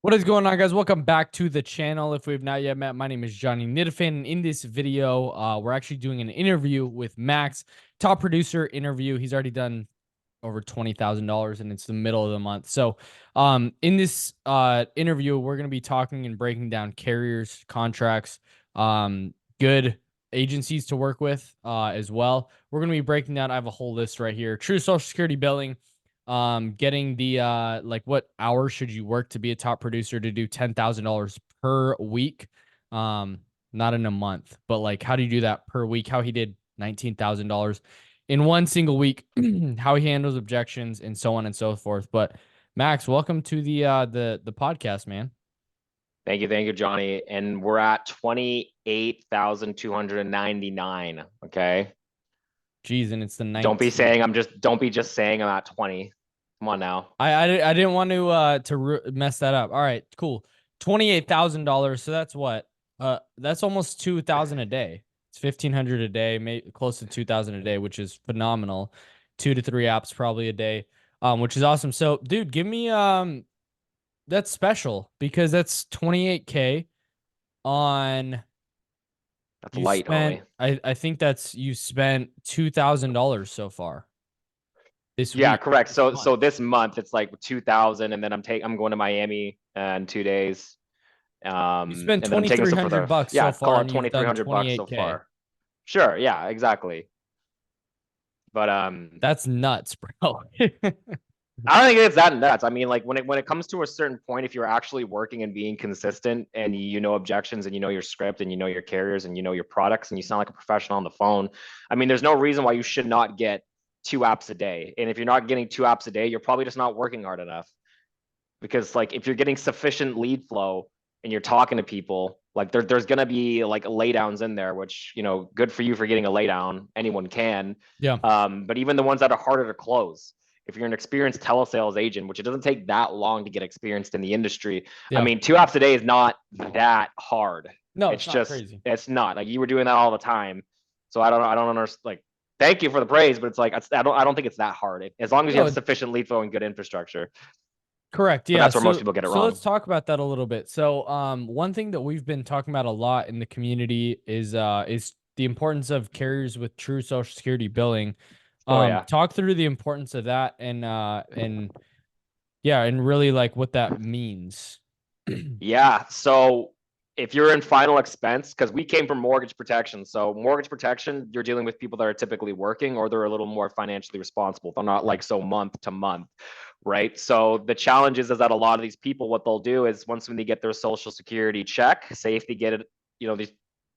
What is going on, guys? Welcome back to the channel. If we've not yet met, my name is Johnny Nitafan. In this video, we're actually doing an interview with Max, top producer interview. He's already done over $20,000 and it's the middle of the month. So in this interview, we're going to be talking and breaking down carriers, contracts, good agencies to work with as well. We're going to be breaking down, I have a whole list right here. True Social Security billing, getting the like what hours should you work to be a top producer to do $10,000 per week, not in a month, but like how do you do that per week? How he did $19,000 in one single week, how he handles objections and so on and so forth. But Max, welcome to the podcast, man. Thank you, Johnny. And we're at 28,299. Okay. Jeez, and it's the 19th. Don't be just saying I'm at 20. Come on now. I didn't want to mess that up. All right, cool. $28,000. So that's what? That's almost 2,000 a day. It's 1,500 a day, maybe close to 2,000 a day, which is phenomenal. 2 to 3 apps probably a day, which is awesome. So, dude, give me that's special because that's 28K on. That's light, homie. I think that's you spent $2,000 so far. This Yeah, week. correct. So this month it's like 2,000, and then I'm going to Miami in 2 days. You spent and then I'm taking some for the $2,300 yeah, so far, call it and you've done 2,300 bucks so 28K. far. Sure, yeah, exactly. But that's nuts, bro. I don't think it's that nuts. I mean, like when it comes to a certain point, if you're actually working and being consistent and you know objections and you know your script and you know your carriers and you know your products and you sound like a professional on the phone, I mean, there's no reason why you should not get 2 apps a day. And if you're not getting 2 apps a day, you're probably just not working hard enough. Because like if you're getting sufficient lead flow and you're talking to people, like there's gonna be like laydowns in there, which good for you for getting a laydown. Anyone can. Yeah. But even the ones that are harder to close, if you're an experienced telesales agent, which it doesn't take that long to get experienced in the industry. Yeah. I mean, 2 apps a day is not that hard. No, it's just crazy. It's not like you were doing that all the time. So I don't understand. Like, thank you for the praise, but it's like I don't think it's that hard. As long as you have sufficient lead flow and good infrastructure. Correct. Yeah. But that's where most people get it wrong. So let's talk about that a little bit. So one thing that we've been talking about a lot in the community is the importance of carriers with true Social Security billing. Talk through the importance of that and really like what that means. Yeah. So if you're in final expense, because we came from mortgage protection. So mortgage protection, you're dealing with people that are typically working or they're a little more financially responsible. They're not like so month to month, right? So the challenge is that a lot of these people, what they'll do is when they get their Social Security check, say if they get it,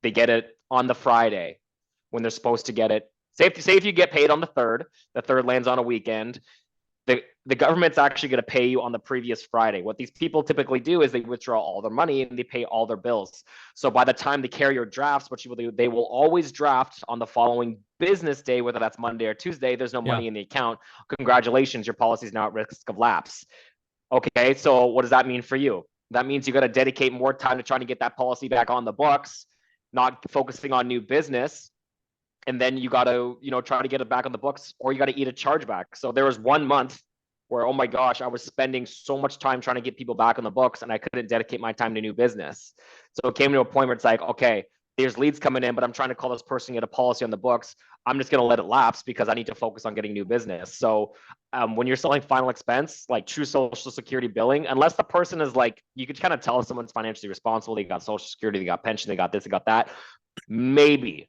they get it on the Friday when they're supposed to get it. Say if you get paid on the 3rd lands on a weekend. The government's actually going to pay you on the previous Friday. What these people typically do is they withdraw all their money and they pay all their bills. So by the time the carrier drafts, what you will do, they will always draft on the following business day, whether that's Monday or Tuesday. There's no money in the account. Congratulations, your policy is now at risk of lapse. Okay, so what does that mean for you? That means you got to dedicate more time to trying to get that policy back on the books, not focusing on new business. And then you got to, try to get it back on the books, or you got to eat a chargeback. So there was 1 month where, oh my gosh, I was spending so much time trying to get people back on the books and I couldn't dedicate my time to new business. So it came to a point where it's like, okay, there's leads coming in, but I'm trying to call this person, get a policy on the books. I'm just going to let it lapse because I need to focus on getting new business. So when you're selling final expense, like true Social Security billing, unless the person is like, you could kind of tell if someone's financially responsible, they got Social Security, they got pension, they got this, they got that, maybe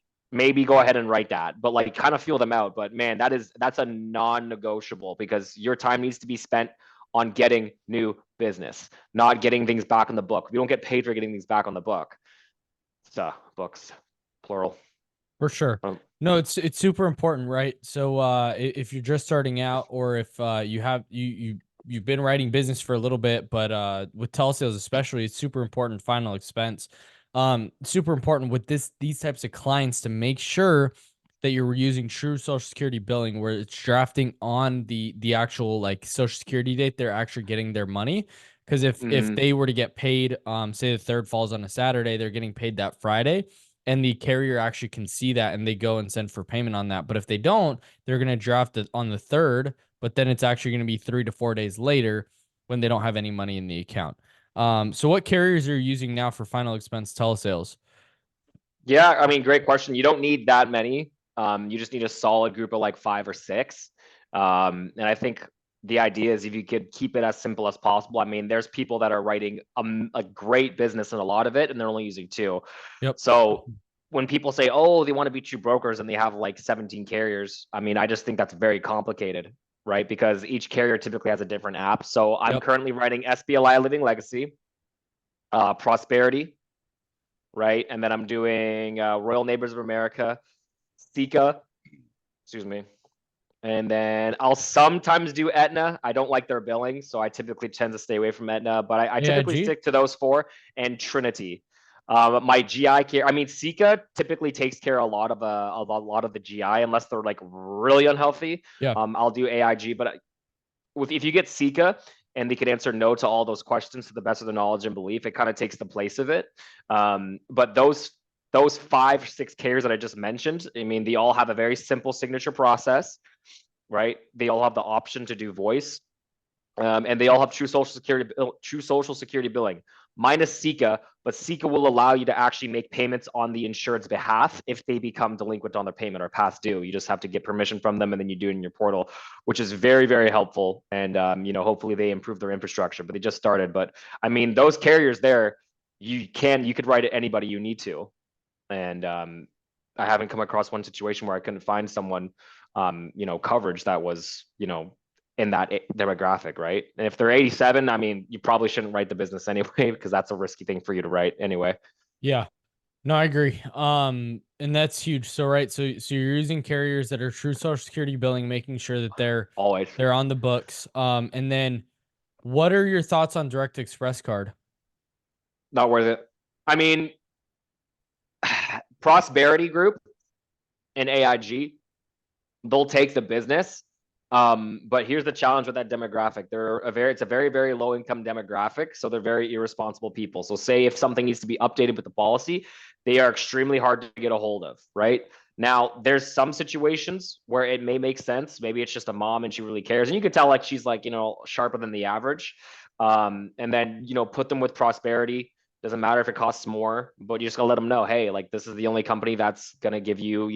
go ahead and write that, but like kind of feel them out. But man, that's a non-negotiable because your time needs to be spent on getting new business, not getting things back on the book. We don't get paid for getting things back on the book. So books, plural. For sure. No, it's super important, right? So if you're just starting out or if you've been writing business for a little bit, but with telesales especially, it's super important final expense. Super important with these types of clients to make sure that you're using true Social Security billing where it's drafting on the actual like Social Security date they're actually getting their money. Because if they were to get paid, say the 3rd falls on a Saturday, they're getting paid that Friday, and the carrier actually can see that and they go and send for payment on that. But if they don't, they're going to draft it on the 3rd, but then it's actually going to be 3 to 4 days later when they don't have any money in the account. So what carriers are you using now for final expense telesales? Yeah, I mean, great question. You don't need that many. You just need a solid group of like 5 or 6. And I think the idea is if you could keep it as simple as possible. I mean, there's people that are writing a great business in a lot of it, and they're only using 2. Yep. So when people say, oh, they want to be 2 brokers and they have like 17 carriers, I mean, I just think that's very complicated, right? Because each carrier typically has a different app. So I'm Yep. currently writing SBLI Living Legacy, Prosperity, right? And then I'm doing Royal Neighbors of America, Sika, excuse me. And then I'll sometimes do Aetna. I don't like their billing, so I typically tend to stay away from Aetna, but I typically AIG? stick to those 4 and Trinity. My GI care, I mean, Sika typically takes care of a lot of the GI unless they're like really unhealthy. Yeah. I'll do AIG, but if you get Sika and they could answer no to all those questions to the best of their knowledge and belief, it kind of takes the place of it. But those 5 or 6 carriers that I just mentioned, I mean, they all have a very simple signature process, right? They all have the option to do voice, and they all have true social security billing, minus Sika. But Sika will allow you to actually make payments on the insured's behalf if they become delinquent on their payment or past due. You just have to get permission from them, and then you do it in your portal, which is very, very helpful. And hopefully they improve their infrastructure. But they just started. But I mean, those carriers there, you could write it anybody you need to. And I haven't come across one situation where I couldn't find someone, coverage that was, in that demographic, right? And if they're 87, I mean, you probably shouldn't write the business anyway, because that's a risky thing for you to write anyway. Yeah. No, I agree. And that's huge. So, right. So you're using carriers that are true social security billing, making sure that Always. they're on the books. And then what are your thoughts on Direct Express card? Not worth it. I mean, Prosperity Group and AIG, they'll take the business. But here's the challenge with that demographic. It's a very, very low income demographic. So they're very irresponsible people. So say if something needs to be updated with the policy, they are extremely hard to get a hold of, right? Now, there's some situations where it may make sense. Maybe it's just a mom and she really cares. And you could tell like she's like, sharper than the average. And then, put them with Prosperity. Doesn't matter if it costs more, but you just gotta let them know, hey, like this is the only company that's gonna give you,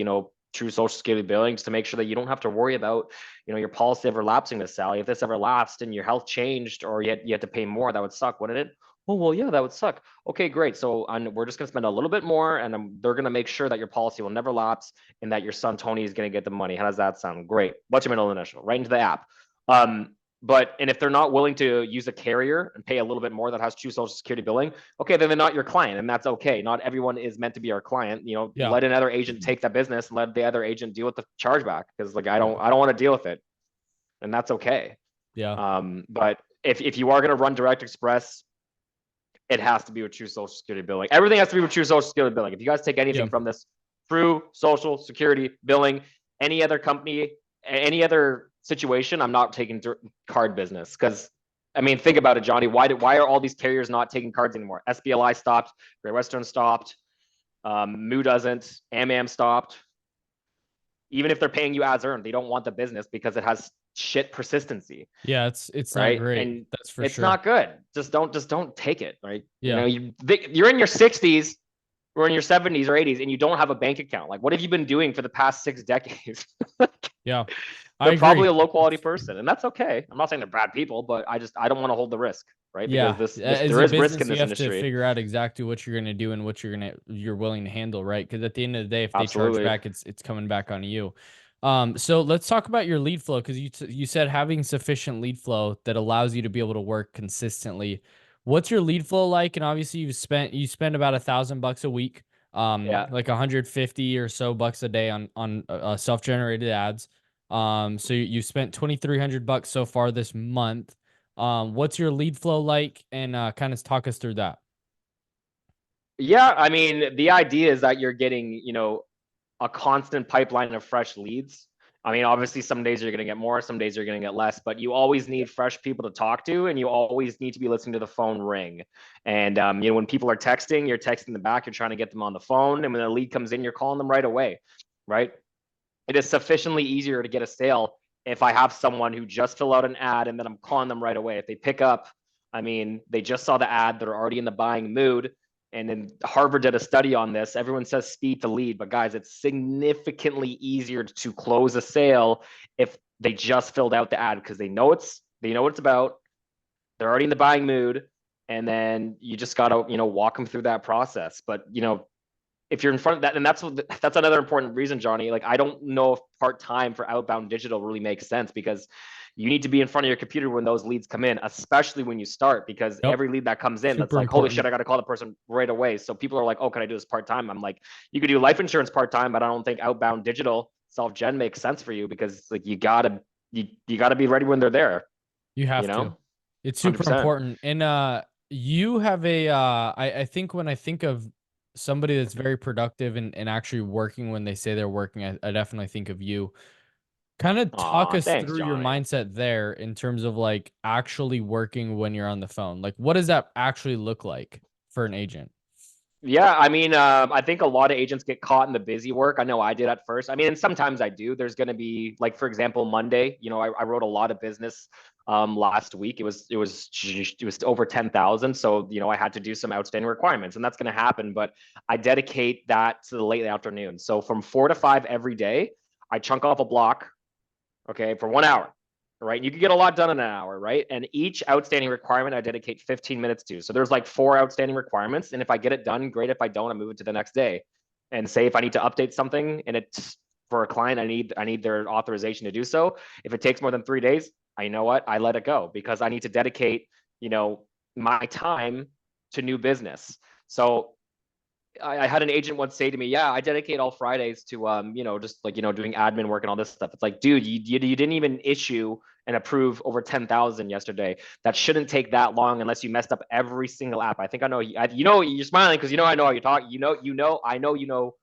true social security billing, just to make sure that you don't have to worry about, your policy ever lapsing this, Sally. If this ever lapsed and your health changed or you had to pay more, that would suck, wouldn't it? Oh, well, yeah, that would suck. Okay, great. So we're just going to spend a little bit more, and they're going to make sure that your policy will never lapse and that your son Tony is going to get the money. How does that sound? Great. What's your middle initial? Right into the app. And if they're not willing to use a carrier and pay a little bit more that has true social security billing, okay, then they're not your client, and that's okay. Not everyone is meant to be our client. Yeah. Let another agent take that business and let the other agent deal with the chargeback, because like I don't want to deal with it, and that's okay. Yeah. But if you are going to run Direct Express, it has to be with true social security billing. Everything has to be with true social security billing. If you guys take anything from this, true social security billing, any other company, any other situation, I'm not taking card business. Because I mean, think about it, Johnny. Why are all these carriers not taking cards anymore? SBLI stopped, Great Western stopped, Moo doesn't, AmAm stopped. Even if they're paying you as earned, they don't want the business because it has shit persistency. Yeah, it's right? not great. And that's for it's sure. not good. Just don't take it, right? Yeah. You're in your 60s or in your 70s or 80s and you don't have a bank account. Like, what have you been doing for the past 6 decades? Yeah. They're probably a low quality person, and that's okay. I'm not saying they're bad people, but I don't want to hold the risk, right? Yeah. Because As there a is risk business, in this you have industry. to figure out exactly what you're going to do and what you're willing to handle, right? Because at the end of the day, if they Absolutely. charge back, it's coming back on you. So let's talk about your lead flow, because you said having sufficient lead flow that allows you to be able to work consistently. What's your lead flow like? And obviously you spend about $1,000 a week, like 150 or so bucks a day on self-generated ads. So you spent $2,300 so far this month. What's your lead flow like? And kind of talk us through that. Yeah, I mean, the idea is that you're getting, a constant pipeline of fresh leads. I mean, obviously, some days you're going to get more, some days you're going to get less, but you always need fresh people to talk to, and you always need to be listening to the phone ring. And when people are texting, you're texting them back, you're trying to get them on the phone, and when a lead comes in, you're calling them right away, right? It is sufficiently easier to get a sale if I have someone who just fill out an ad and then I'm calling them right away. If they pick up, I mean, they just saw the ad, they're already in the buying mood. And then Harvard did a study on this. Everyone says speed to lead, but guys, it's significantly easier to close a sale if they just filled out the ad because they know what it's about. They're already in the buying mood, and then you just gotta walk them through that process. But if you're in front of that, and that's another important reason, Johnny. Like, I don't know if part-time for outbound digital really makes sense because you need to be in front of your computer when those leads come in, especially when you start, because Yep. every lead that comes in, that's Super like, holy shit, important. I got to call the person right away. So people are like, oh, can I do this part-time? I'm like, you could do life insurance part-time, but I don't think outbound digital self-gen makes sense for you because like you gotta be ready when they're there, You you have to. know, It's super 100%. important. And you have I think when I think of somebody that's very productive and actually working when they say they're working, I definitely think of you. Kind of talk Aw, us thanks, through your Johnny. mindset there in terms of like actually working when you're on the phone. Like, what does that actually look like for an agent? Yeah, I mean, I think a lot of agents get caught in the busy work. I know I did at first. I mean, and sometimes I do. There's going to be like, for example, Monday. I wrote a lot of business last week. It was over 10,000. So I had to do some outstanding requirements, and that's going to happen. But I dedicate that to the late afternoon. So from 4 to 5 every day, I chunk off a block, okay, for 1 hour, right? You can get a lot done in an hour, right? And each outstanding requirement I dedicate 15 minutes to. So there's like 4 outstanding requirements. And if I get it done, great. If I don't, I move it to the next day. And say if I need to update something and it's for a client, I need their authorization to do so. If it takes more than 3 days, I know what, I let it go because I need to dedicate, my time to new business. So I had an agent once say to me, "Yeah, I dedicate all Fridays to just like doing admin work and all this stuff." It's like, dude, you didn't even issue and approve over 10,000 yesterday. That shouldn't take that long unless you messed up every single app. I think I know. You're smiling because I know how you talk. I know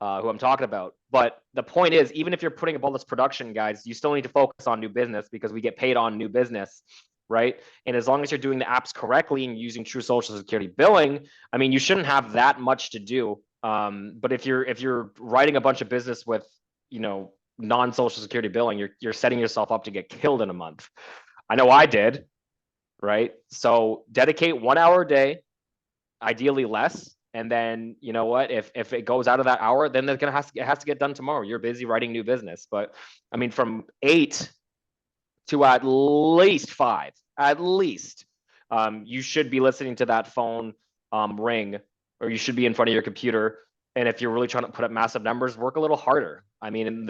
who I'm talking about. But the point is, even if you're putting up all this production, guys, you still need to focus on new business because we get paid on new business, right? And as long as you're doing the apps correctly and using true social security billing, I mean, you shouldn't have that much to do. But if you're writing a bunch of business with, non-social security billing, you're setting yourself up to get killed in a month. I know I did, right? So dedicate 1 hour a day, ideally less. And then you know what? If it goes out of that hour, then it has to get done tomorrow. You're busy writing new business. But I mean, from 8 to at least 5, at least, you should be listening to that phone ring, or you should be in front of your computer. And if you're really trying to put up massive numbers, work a little harder. I mean,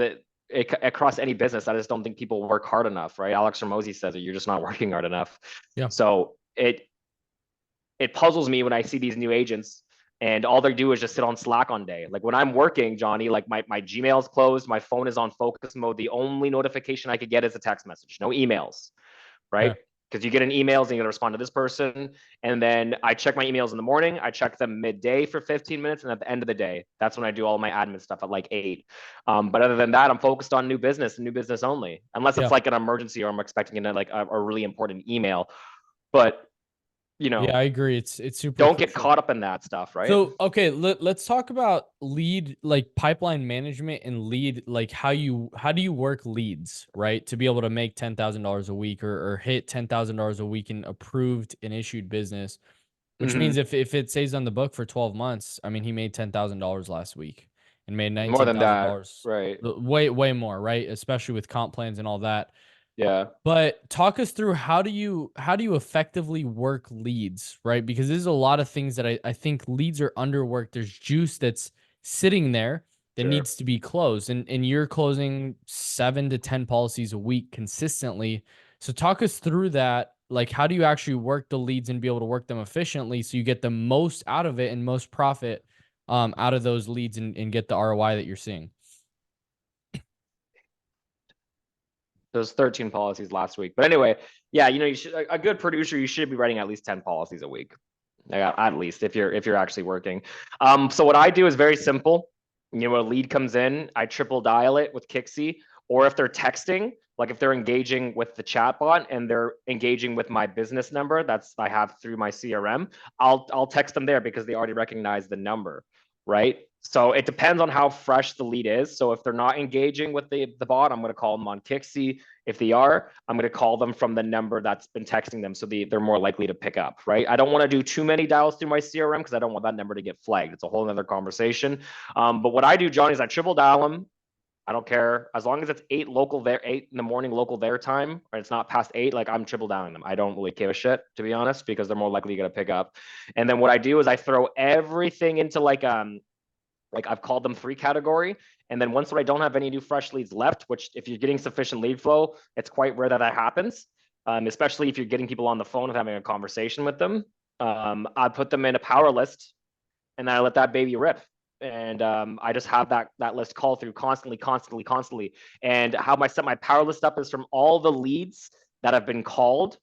across any business, I just don't think people work hard enough, right? Alex Ramosi says it. You're just not working hard enough. Yeah. So it puzzles me when I see these new agents and all they do is just sit on Slack on day. Like when I'm working, Johnny, like my Gmail's closed, my phone is on focus mode. The only notification I could get is a text message, no emails, right? Yeah. Because you get an emails and you gotta respond to this person. And then I check my emails in the morning, I check them midday for 15 minutes, and at the end of the day, that's when I do all my admin stuff at like 8. But other than that, I'm focused on new business and new business only, unless it's Yeah. like an emergency or I'm expecting a really important email. But Yeah, I agree. It's super don't get crucial. caught up in that stuff, right? So, okay, let's talk about lead, like pipeline management and lead, like how do you work leads, right? To be able to make $10,000 a week or hit $10,000 a week in approved and issued business, which means Mm-hmm. if it stays on the book for 12 months, I mean, he made $10,000 last week and made More than that, $19,000, right? way more, right? Especially with comp plans and all that. Yeah. But talk us through how do you effectively work leads, right? Because there's a lot of things that I think leads are underworked. There's juice that's sitting there that Sure. needs to be closed. And you're closing 7 to 10 policies a week consistently. So talk us through that. Like how do you actually work the leads and be able to work them efficiently so you get the most out of it and most profit out of those leads and get the ROI that you're seeing? There's 13 policies last week, but anyway, yeah, you should, a good producer, you should be writing at least 10 policies a week, at least if you're actually working. So what I do is very simple. A lead comes in, I triple dial it with Kixie, or if they're texting, like if they're engaging with the chatbot and they're engaging with my business number that's I have through my CRM, I'll text them there because they already recognize the number, right? So it depends on how fresh the lead is. So if they're not engaging with the bot, I'm going to call them on Kixie. If they are, I'm going to call them from the number that's been texting them, so they're more likely to pick up, right? I don't want to do too many dials through my CRM because I don't want that number to get flagged. It's a whole other conversation. But what I do, Johnny, is I triple dial them. I don't care, as long as it's 8 in the morning local their time, or it's not past 8. Like, I'm triple dialing them. I don't really give a shit, to be honest, because they're more likely going to pick up. And then what I do is I throw everything into like I've called them 3 category. And then once I don't have any new fresh leads left, which if you're getting sufficient lead flow, it's quite rare that happens. Especially if you're getting people on the phone and having a conversation with them. I put them in a power list, and then I let that baby rip. And I just have that list call through constantly. And how I set my power list up is from all the leads that have been called,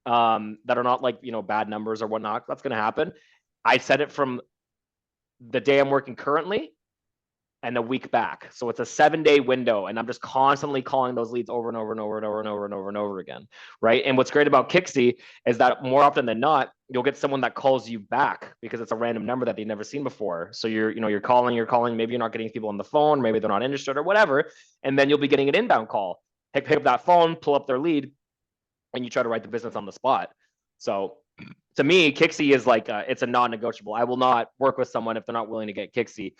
that are not like, bad numbers or whatnot. That's going to happen. I set it from the day I'm working currently and a week back. So it's a 7-day window, and I'm just constantly calling those leads over and over again. Right. And what's great about Kixie is that more often than not, you'll get someone that calls you back because it's a random number that they've never seen before. So you're calling, maybe you're not getting people on the phone, maybe they're not interested or whatever. And then you'll be getting an inbound call. Pick up that phone, pull up their lead, and you try to write the business on the spot. So to me, Kixie is like it's a non-negotiable. I will not work with someone if they're not willing to get Kixie,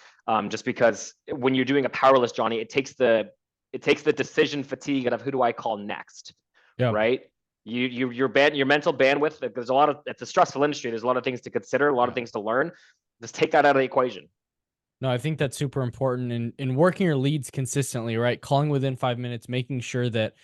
just because when you're doing a power list, Johnny, it takes the decision fatigue out of who do I call next, right? Your mental bandwidth. There's it's a stressful industry. There's a lot of things to consider, a lot of things to learn. Just take that out of the equation. No, I think that's super important in working your leads consistently, right? Calling within 5 minutes, making sure that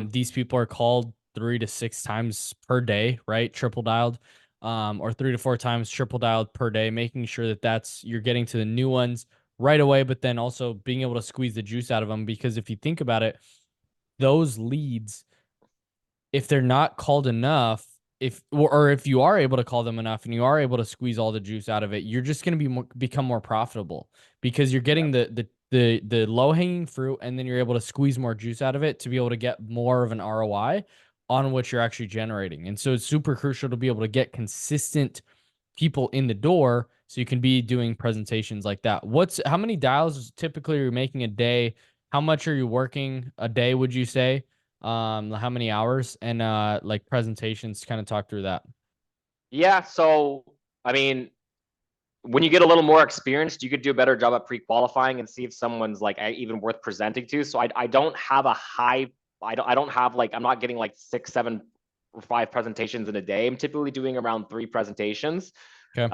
these people are called 3 to 6 times per day, right? Triple dialed, or 3 to 4 times triple dialed per day, making sure that you're getting to the new ones right away, but then also being able to squeeze the juice out of them. Because if you think about it, those leads, if they're not called enough, if you are able to call them enough and you are able to squeeze all the juice out of it, you're just going to become more profitable because you're getting the low hanging fruit, and then you're able to squeeze more juice out of it to be able to get more of an ROI on what you're actually generating. And so it's super crucial to be able to get consistent people in the door so you can be doing presentations like that. How many dials typically are you making a day? How much are you working a day, would you say? How many hours, and like presentations, kind of talk through that. Yeah. So, I mean, when you get a little more experienced, you could do a better job at pre-qualifying and see if someone's like even worth presenting to. So I don't have a high, I don't have like, I'm not getting like 6, 7, or 5 presentations in a day. I'm typically doing around 3 presentations. Okay.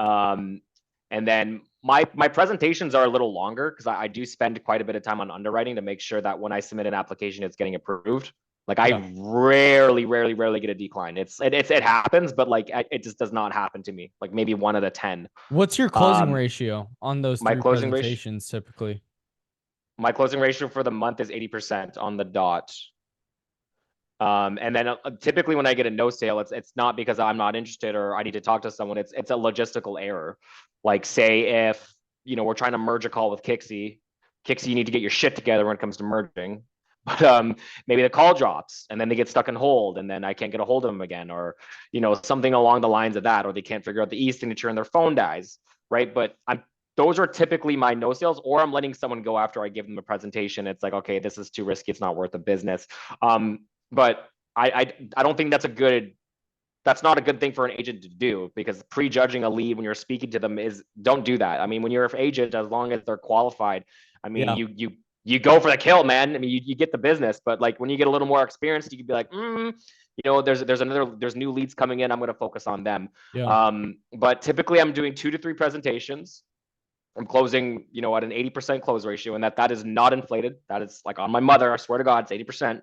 And then my presentations are a little longer because I do spend quite a bit of time on underwriting to make sure that when I submit an application, it's getting approved. Like, I rarely get a decline. It happens, but like it just does not happen to me. Like maybe 1 out of 10. What's your closing ratio on those 3 presentations typically? My closing ratio for the month is 80% on the dot. And then typically when I get a no sale, it's not because I'm not interested or I need to talk to someone. It's a logistical error. Like, say if we're trying to merge a call with Kixie, you need to get your shit together when it comes to merging. But maybe the call drops and then they get stuck in hold, and then I can't get a hold of them again, or something along the lines of that, or they can't figure out the e-signature and their phone dies, right? But those are typically my no sales, or I'm letting someone go after I give them a presentation. It's like, okay, this is too risky, it's not worth the business. But I don't think that's not a good thing for an agent to do, because prejudging a lead when you're speaking to them don't do that. I mean, when you're an agent, as long as they're qualified, I mean, you go for the kill, man. I mean, you get the business, but like when you get a little more experienced, you can be like, there's new leads coming in, I'm going to focus on them. But typically I'm doing 2 to 3 presentations. I'm closing, at an 80% close ratio, and that is not inflated. That is like on my mother, I swear to God, it's 80%.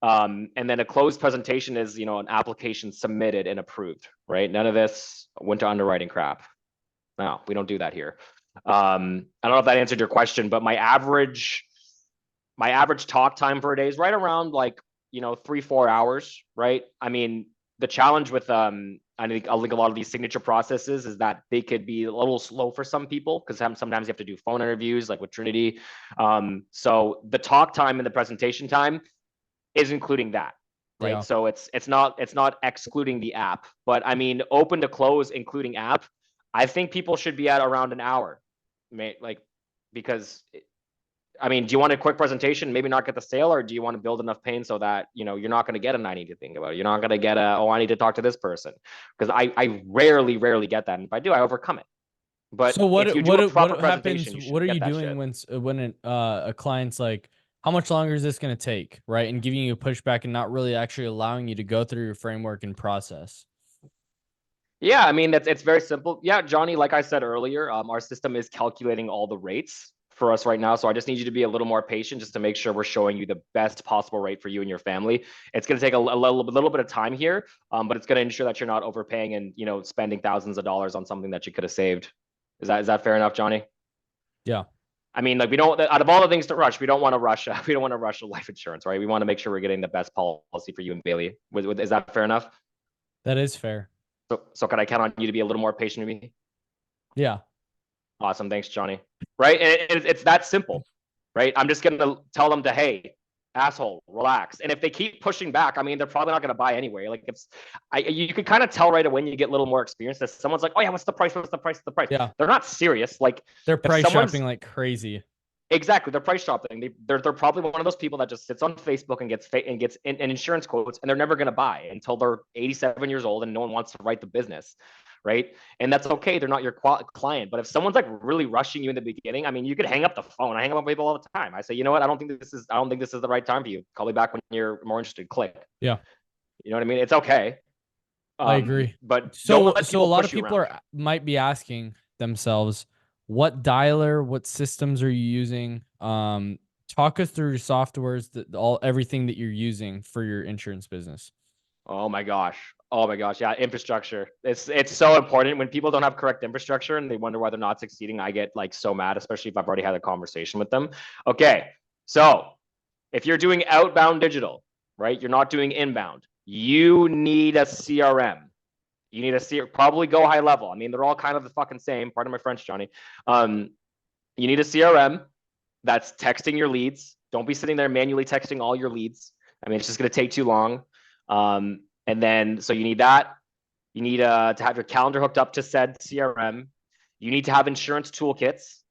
And then a closed presentation is, an application submitted and approved, right? None of this went to underwriting crap. No, we don't do that here. I don't know if that answered your question, but my average talk time for a day is right around like, 3-4 hours, right? I mean, the challenge with I think a lot of these signature processes is that they could be a little slow for some people, because sometimes you have to do phone interviews like with Trinity. So the talk time and the presentation time is including that, right? Yeah. So it's not excluding the app, but I mean, open to close including app, I think people should be at around an hour, like, because I mean, do you want a quick presentation, maybe not get the sale, or do you want to build enough pain so that, you know, you're not going to get a I need to think about it. You're not going to get a, oh, I need to talk to this person. Because I rarely get that. And if I do, I overcome it. But So if you do a proper what happens? presentation, you What shouldn't are get you that doing shit. when a client's like, how much longer is this going to take, right? And giving you a pushback and not really actually allowing you to go through your framework and process. Yeah, I mean, it's very simple. Yeah, Johnny, like I said earlier, our system is calculating all the rates for us right now. So I just need you to be a little more patient just to make sure we're showing you the best possible rate for you and your family. It's going to take a little bit of time here, but it's going to ensure that you're not overpaying and, you know, spending thousands of dollars on something that you could have saved. Is that fair enough, Johnny? Yeah. I mean, like, we don't, out of all the things to rush, we don't want to rush. We don't want to rush life insurance, right? We want to make sure we're getting the best policy for you and Bailey. Is that fair enough? That is fair. So can I count on you to be a little more patient with me? Yeah. Awesome. Thanks, Johnny. Right. And it's that simple, right? I'm just going to tell them to, hey, asshole, relax. And if they keep pushing back, I mean, they're probably not going to buy anyway. Like, you can kind of tell right away when you get a little more experience that someone's like, oh yeah, what's the price? What's the price? What's the price? Yeah. They're not serious. Like, They're if price someone's shopping like crazy. exactly, they're price shopping. They're probably one of those people that just sits on Facebook and gets an insurance quotes, and they're never going to buy until they're 87 years old and no one wants to write the business, right? And that's okay. They're not your client. But if someone's like really rushing you in the beginning, I mean, you could hang up the phone. I hang up on people all the time. I say, you know what? I don't think this is the right time for you. Call me back when you're more interested. Click. Yeah. You know what I mean? It's okay. I agree. But so a lot of people might be asking themselves, what dialer, what systems are you using? Talk us through your softwares, everything that you're using for your insurance business. Oh my gosh. Yeah, infrastructure. It's so important. When people don't have correct infrastructure and they wonder why they're not succeeding, I get like so mad, especially if I've already had a conversation with them. Okay. So if you're doing outbound digital, right? You're not doing inbound. You need a CRM. You need a CRM, probably go high level. I mean, they're all kind of the fucking same. Pardon my French, Johnny. You need a CRM that's texting your leads. Don't be sitting there manually texting all your leads. I mean, it's just going to take too long. And then, so you need that. You need to have your calendar hooked up to said CRM. You need to have insurance toolkits.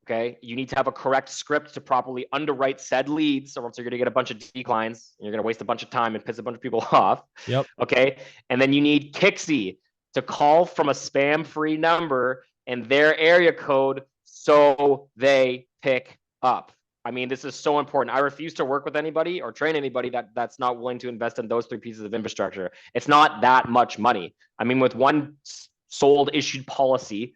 Okay. You need to have a correct script to properly underwrite said leads, or else you're going to get a bunch of declines. And you're going to waste a bunch of time and piss a bunch of people off. Yep. Okay. And then you need Kixie to call from a spam-free number and their area code so they pick up. I mean, this is so important. I refuse to work with anybody or train anybody that's not willing to invest in those three pieces of infrastructure. It's not that much money. I mean, with one sold issued policy,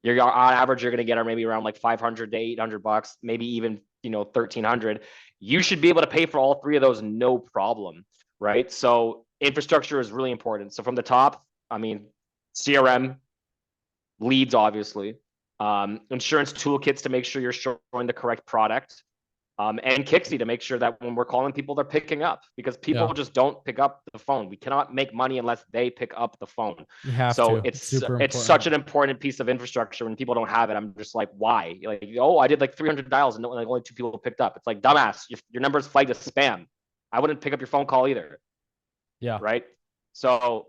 you're on average, you're going to get maybe around like 500 to 800 bucks, maybe even, you know, 1300. You should be able to pay for all three of those, no problem. Right. So infrastructure is really important. So from the top, I mean, CRM, leads, obviously, insurance toolkits to make sure you're showing the correct product, and Kixie to make sure that when we're calling people, they're picking up, because people just don't pick up the phone. We cannot make money unless they pick up the phone. You have so to. It's such an important piece of infrastructure. When people don't have it, I'm just like, why? Like, oh, I did like 300 dials and like only 2 people picked up. It's like, dumbass, your number's flagged as spam. I wouldn't pick up your phone call either. Yeah. Right. So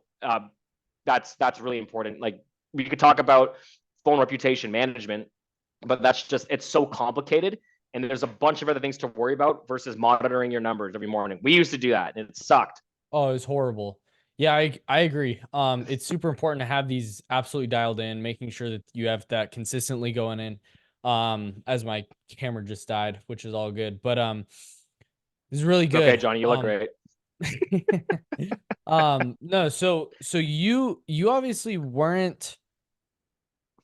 that's really important. Like, we could talk about phone reputation management, but it's so complicated. And there's a bunch of other things to worry about versus monitoring your numbers every morning. We used to do that and it sucked. Oh, it was horrible. Yeah, I agree. It's super important to have these absolutely dialed in, making sure that you have that consistently going in. As my camera just died, which is all good. But it's really good. Okay, Johnny, you look great. No, so you obviously weren't.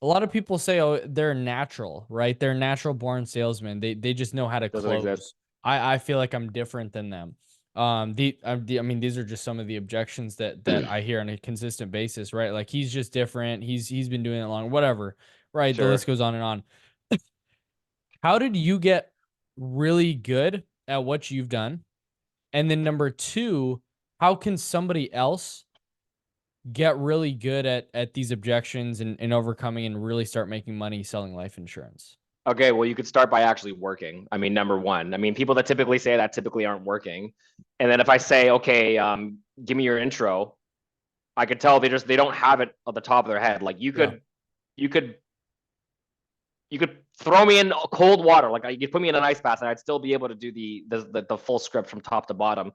A lot of people say, oh, they're natural, right? They're natural born salesmen. They just know how to close. I feel like I'm different than them. I mean, these are just some of the objections that I hear on a consistent basis, right? Like, he's just different. He's been doing it long, whatever, right? Sure. The list goes on and on. How did you get really good at what you've done? And then number two, how can somebody else get really good at these objections and overcoming and really start making money selling life insurance? Okay, well, you could start by actually working. I mean, number one, I mean, people that typically say that typically aren't working. And then if I say, okay, give me your intro, I could tell they don't have it at the top of their head. Like, you could you could throw me in cold water, like you could put me in an ice bath, and I'd still be able to do the full script from top to bottom.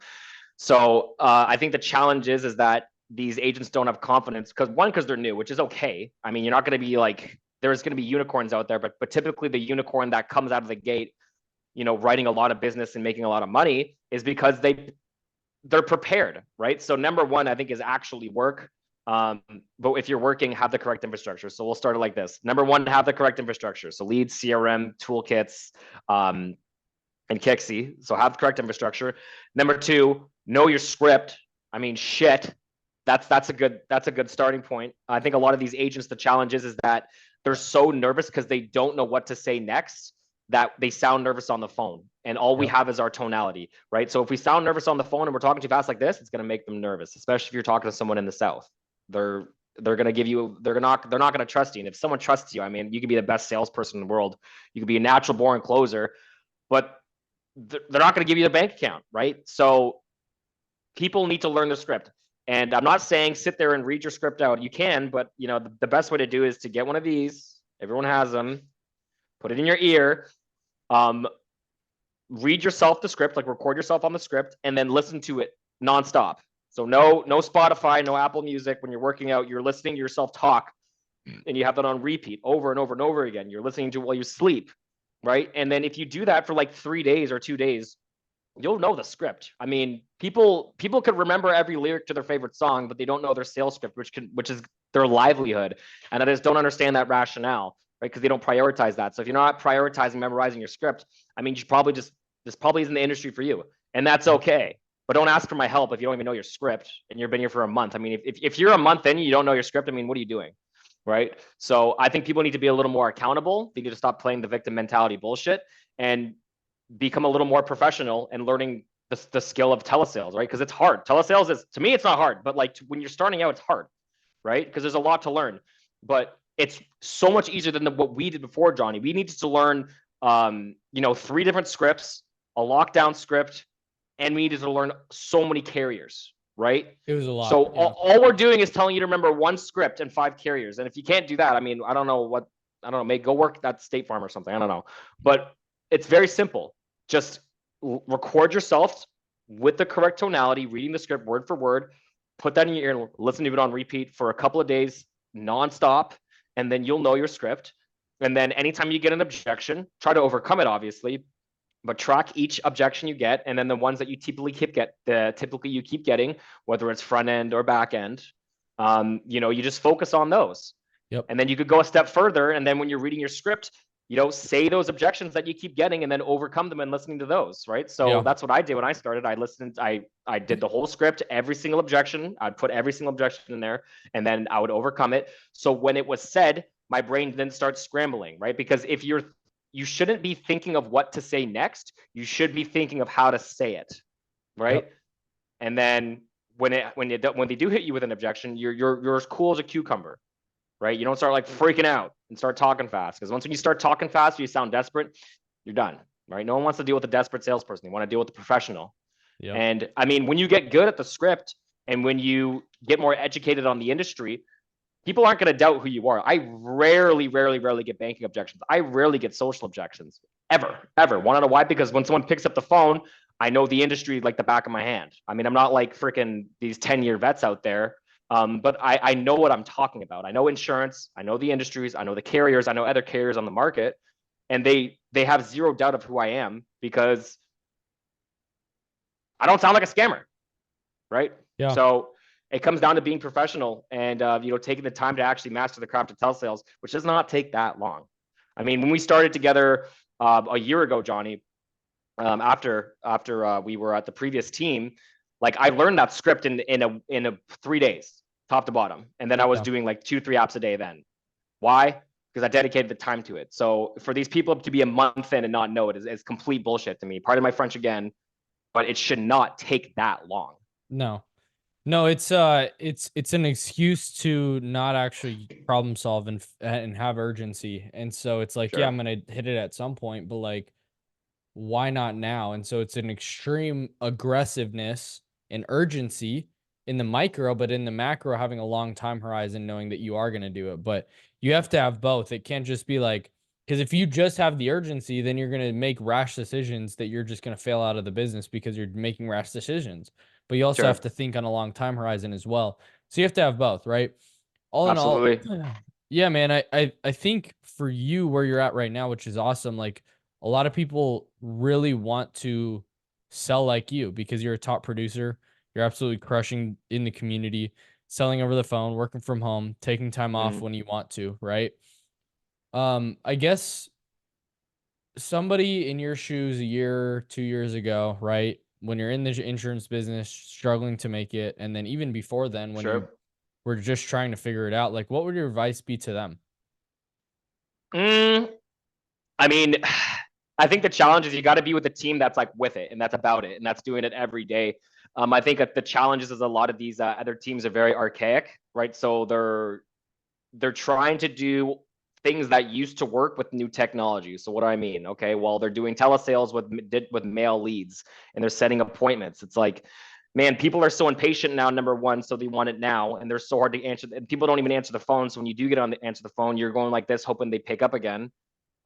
So I think the challenge is that these agents don't have confidence because they're new, which is okay. I mean, you're not going to be like, there's going to be unicorns out there, but typically the unicorn that comes out of the gate, writing a lot of business and making a lot of money is because they're prepared, right? So number one, I think, is actually work. But if you're working, have the correct infrastructure. So we'll start it like this. Number one, have the correct infrastructure. So leads, CRM, toolkits, and Kixie. So have the correct infrastructure. Number two, know your script. I mean, shit. That's a good starting point. I think a lot of these agents, the challenge is that they're so nervous because they don't know what to say next, that they sound nervous on the phone. And all we have is our tonality, right? So if we sound nervous on the phone and we're talking too fast like this, it's going to make them nervous, especially if you're talking to someone in the South. They're going to give you, they're not going to trust you. And if someone trusts you, I mean, you could be the best salesperson in the world. You could be a natural born closer, but they're not going to give you the bank account, right? So people need to learn the script. And I'm not saying sit there and read your script out. You can, but the best way to do is to get one of these. Everyone has them. Put it in your ear. Read yourself the script, like record yourself on the script, and then listen to it nonstop. So no Spotify, no Apple Music. When you're working out, you're listening to yourself talk, and you have that on repeat over and over and over again. You're listening to it while you sleep, right? And then if you do that for like 3 days or 2 days, you'll know the script. I mean, people could remember every lyric to their favorite song, but they don't know their sales script, which is their livelihood, and I just don't understand that rationale, right? Because they don't prioritize that. So if you're not prioritizing memorizing your script, I mean, you should probably this probably isn't the industry for you, and that's okay. But don't ask for my help if you don't even know your script and you've been here for a month. I mean, if you're a month in, you don't know your script, I mean, what are you doing? Right? So I think people need to be a little more accountable. They need to stop playing the victim mentality bullshit and become a little more professional and learning the skill of telesales, right? Because it's hard. Telesales is, to me, it's not hard, but like when you're starting out, it's hard, right? Because there's a lot to learn, but it's so much easier than what we did before, Johnny. We needed to learn, 3 different scripts, a lockdown script, and we needed to learn so many carriers, right? It was a lot. So all we're doing is telling you to remember 1 script and 5 carriers. And if you can't do that, I mean, I don't know, go work at State Farm or something. I don't know, but it's very simple. Just record yourself with the correct tonality, reading the script word for word, put that in your ear and listen to it on repeat for a couple of days nonstop, and then you'll know your script. And then anytime you get an objection, try to overcome it, obviously, but track each objection you get, and then the ones that you typically keep getting, whether it's front end or back end, you just focus on those. Yep. And then you could go a step further, and then when you're reading your script, say those objections that you keep getting and then overcome them and listening to those, right? So that's what I did when I started. I listened, I did the whole script, every single objection. I'd put every single objection in there, and then I would overcome it. So when it was said, my brain then starts scrambling, right? Because you shouldn't be thinking of what to say next. You should be thinking of how to say it, right? Yep. And then when they do hit you with an objection, you're as cool as a cucumber, right? You don't start like freaking out and start talking fast, because once when you start talking fast, you sound desperate, you're done, right? No one wants to deal with a desperate salesperson. They want to deal with the professional. Yep. And I mean, when you get good at the script and when you get more educated on the industry, people aren't going to doubt who you are. I rarely get banking objections. I rarely get social objections, ever. Want to know why? Because when someone picks up the phone, I know the industry like the back of my hand. I mean, I'm not like freaking these 10-year vets out there, but I know what I'm talking about. I know insurance, I know the industries, I know the carriers, I know other carriers on the market, and they have zero doubt of who I am because I don't sound like a scammer, right? Yeah. So it comes down to being professional and taking the time to actually master the craft of telesales, which does not take that long. I mean, when we started together a year ago, Johnny, after we were at the previous team, like I learned that script in 3 days, top to bottom, and then I was doing like 2-3 apps a day. Then, why? Because I dedicated the time to it. So for these people to be a month in and not know it is complete bullshit to me. Pardon my French again, but it should not take that long. No, it's an excuse to not actually problem solve and have urgency. And so it's like, yeah, I'm going to hit it at some point, but like, why not now? And so it's an extreme aggressiveness and urgency in the micro, but in the macro, having a long time horizon, knowing that you are going to do it. But you have to have both. It can't just be like, Because if you just have the urgency, then you're going to make rash decisions that you're just going to fail out of the business because you're making rash decisions. But you also have Sure. to think on a long time horizon as well. So you have to have both, right? All in all, Absolutely. yeah, man, I think for you where you're at right now, which is awesome, like a lot of people really want to sell like you because you're a top producer. You're absolutely crushing in the community, selling over the phone, working from home, taking time off Mhm. when you want to, right? I guess somebody in your shoes a year, 2 years ago, right? When you're in the insurance business, struggling to make it, and then even before then, when you Sure. were just trying to figure it out, like what would your advice be to them? Mm, I mean, I think the challenge is you got to be with a team that's like with it and that's about it and that's doing it every day. I think that the challenges is a lot of these other teams are very archaic, right? So they're trying to do things that used to work with new technology. So what do I mean? Okay, well they're doing telesales with mail leads and they're setting appointments. It's like, man, people are so impatient now. Number one, so they want it now, and they're so hard to answer. And people don't even answer the phone. So when you do get on the answer the phone, you're going like this, hoping they pick up again,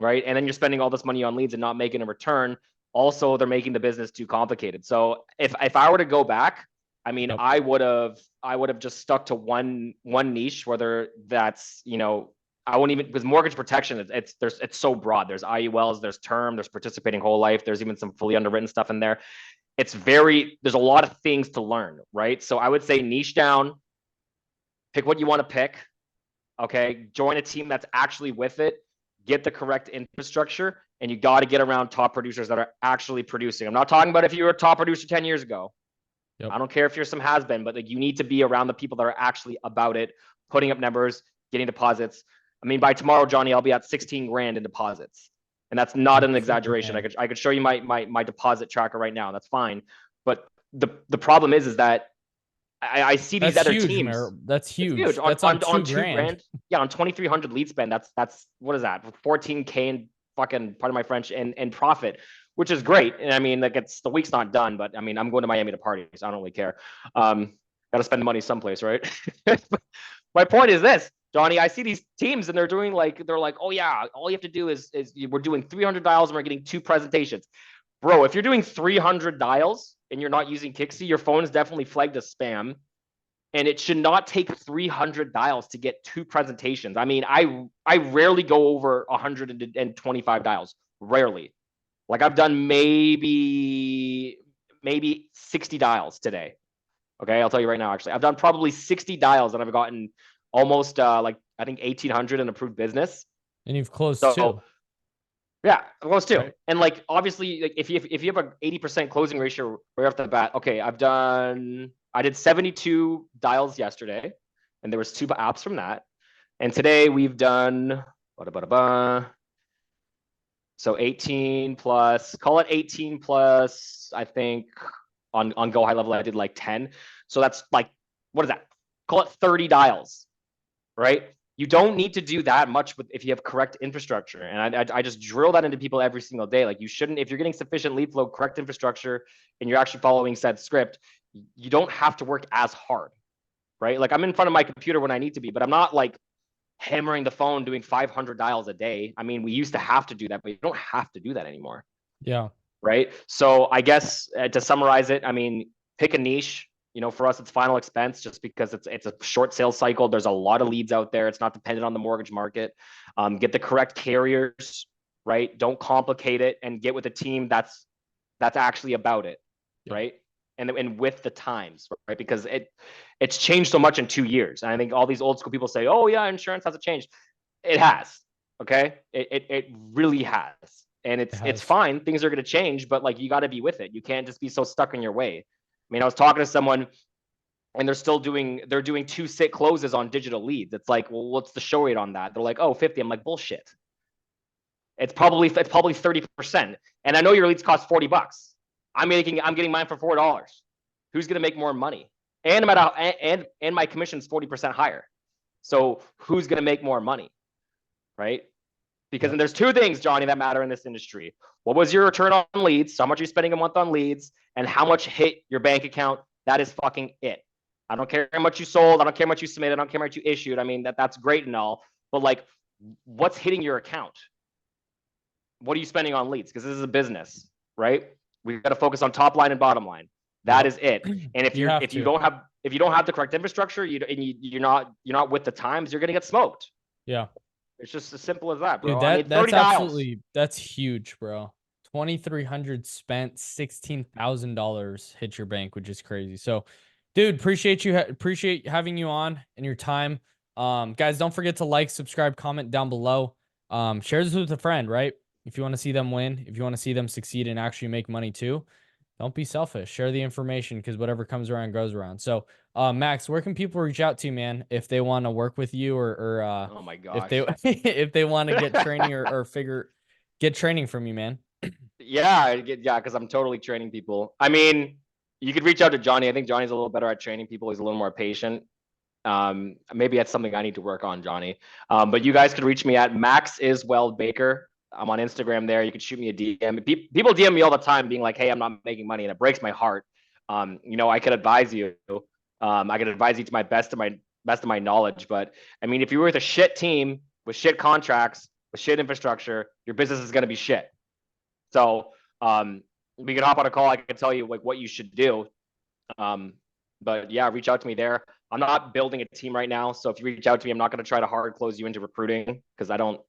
right? And then you're spending all this money on leads and not making a return. Also, they're making the business too complicated. So if I were to go back, I mean, Yep. I would have just stuck to one niche, whether that's, I wouldn't even, because mortgage protection, it's so broad. There's IULs, there's term, there's participating whole life, there's even some fully underwritten stuff in there. There's a lot of things to learn, right? So I would say niche down, pick what you want to pick. Okay, join a team that's actually with it, get the correct infrastructure, and you got to get around top producers that are actually producing. I'm not talking about if you were a top producer 10 years ago. Yep. I don't care if you're some has-been, but like you need to be around the people that are actually about it, putting up numbers, getting deposits. I mean, by tomorrow, Johnny, I'll be at 16 grand in deposits. And that's not an 16 exaggeration. grand. I could show you my deposit tracker right now. That's fine. But the problem is that I see these That's other huge, teams. Mer. That's It's huge huge. That's on on 2 grand. $2 grand. Yeah, on 2,300 lead spend. That's what is that? 14K in fucking, pardon my French, and profit, which is great. And I mean, like the week's not done, but I mean, I'm going to Miami to party, so I don't really care. Got to spend the money someplace, right? My point is this, Johnny. I see these teams and they're like, oh yeah, all you have to do is we're doing 300 dials and we're getting 2 presentations. Bro, if you're doing 300 dials and you're not using Kixie, your phone is definitely flagged as spam, and it should not take 300 dials to get 2 presentations. I mean, I rarely go over 125 dials. Rarely. Like I've done maybe 60 dials today. Okay, I'll tell you right now. Actually, I've done probably 60 dials, and I've gotten almost like I think 1,800 in approved business. And you've closed So too, yeah, close too. right? And like obviously, like if you have an 80% closing ratio right off the bat, okay, I did 72 dials yesterday, and there was 2 apps from that. And today we've done so 18 plus, call it 18 plus, I think on Go High Level I did like 10. So that's like, what is that? Call it 30 dials, right? You don't need to do that much if you have correct infrastructure. And I just drill that into people every single day. Like you shouldn't, if you're getting sufficient lead flow, correct infrastructure, and you're actually following said script, you don't have to work as hard, right? Like I'm in front of my computer when I need to be, but I'm not like hammering the phone doing 500 dials a day. I mean, we used to have to do that, but you don't have to do that anymore, Yeah. right? So I guess to summarize it, I mean, pick a niche. For us, it's final expense just because it's a short sales cycle. There's a lot of leads out there. It's not dependent on the mortgage market. Get the correct carriers, right? Don't complicate it, and get with a team that's actually about it, Yep. right? And with the times, right? Because it's changed so much in 2 years. And I think all these old school people say, oh yeah, insurance hasn't changed. It has. Okay. It really has. And It it's has. fine. Things are going to change, but like you got to be with it. You can't just be so stuck in your way. I mean, I was talking to someone and they're doing 2 sit closes on digital leads. It's like, well, what's the show rate on that? They're like, oh, 50. I'm like, bullshit. It's probably 30%. And I know your leads cost $40. I'm getting mine for $4. Who's going to make more money? And my commission is 40% higher. So who's going to make more money? Right? Because Yep. there's 2 things, Johnny, that matter in this industry. What was your return on leads? How much are you spending a month on leads? And how much hit your bank account? That is fucking it. I don't care how much you sold. I don't care how much you submitted. I don't care how much you issued. I mean, that's great and all. But like, what's hitting your account? what are you spending on leads? Because this is a business, right? We've got to focus on top line and bottom line. That is it. And if you don't have the correct infrastructure, you're not with the times, you're gonna get smoked. Yeah. It's just as simple as that, bro. Dude, I mean, 30 that's huge, bro. 2,300 spent, $16,000 hit your bank, which is crazy. So, dude, appreciate having you on and your time. Guys, don't forget to like, subscribe, comment down below. Share this with a friend, right? If you want to see them win, if you want to see them succeed and actually make money too, don't be selfish. Share the information, because whatever comes around goes around. So, Max, where can people reach out to, man, if they want to work with you or oh my gosh, if they want to get training or get training from you, man? Yeah, because I'm totally training people. I mean, you could reach out to Johnny. I think Johnny's a little better at training people. He's a little more patient. Maybe that's something I need to work on, Johnny. But you guys could reach me at maxisweldbaker. I'm on Instagram there. You could shoot me a DM. People DM me all the time being like, hey, I'm not making money, and it breaks my heart. I could advise you. I could advise you to my best of my knowledge. But I mean, if you're with a shit team with shit contracts, with shit infrastructure, your business is gonna be shit. So we could hop on a call. I could tell you like what you should do. But yeah, reach out to me there. I'm not building a team right now. So if you reach out to me, I'm not going to try to hard close you into recruiting, because it's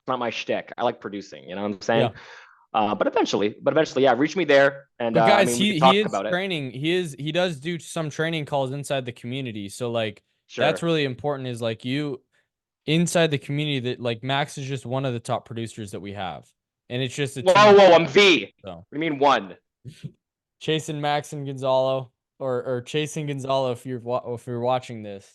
not my shtick. I like producing, you know what I'm saying? Yeah. But eventually, yeah, reach me there. And guys, he is training. He does do some training calls inside the community. So like, that's really important, is like you inside the community, that like Max is just one of the top producers that we have. And it's just whoa, I'm V. So. What do you mean one? Chasing Max and Gonzalo, or chasing Gonzalo if you're watching this.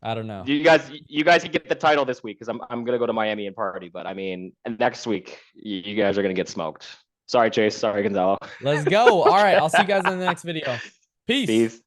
I don't know. You guys can get the title this week, because I'm gonna go to Miami and party. But I mean, next week you guys are gonna get smoked. Sorry, Chase. Sorry, Gonzalo. Let's go. All right, I'll see you guys in the next video. Peace.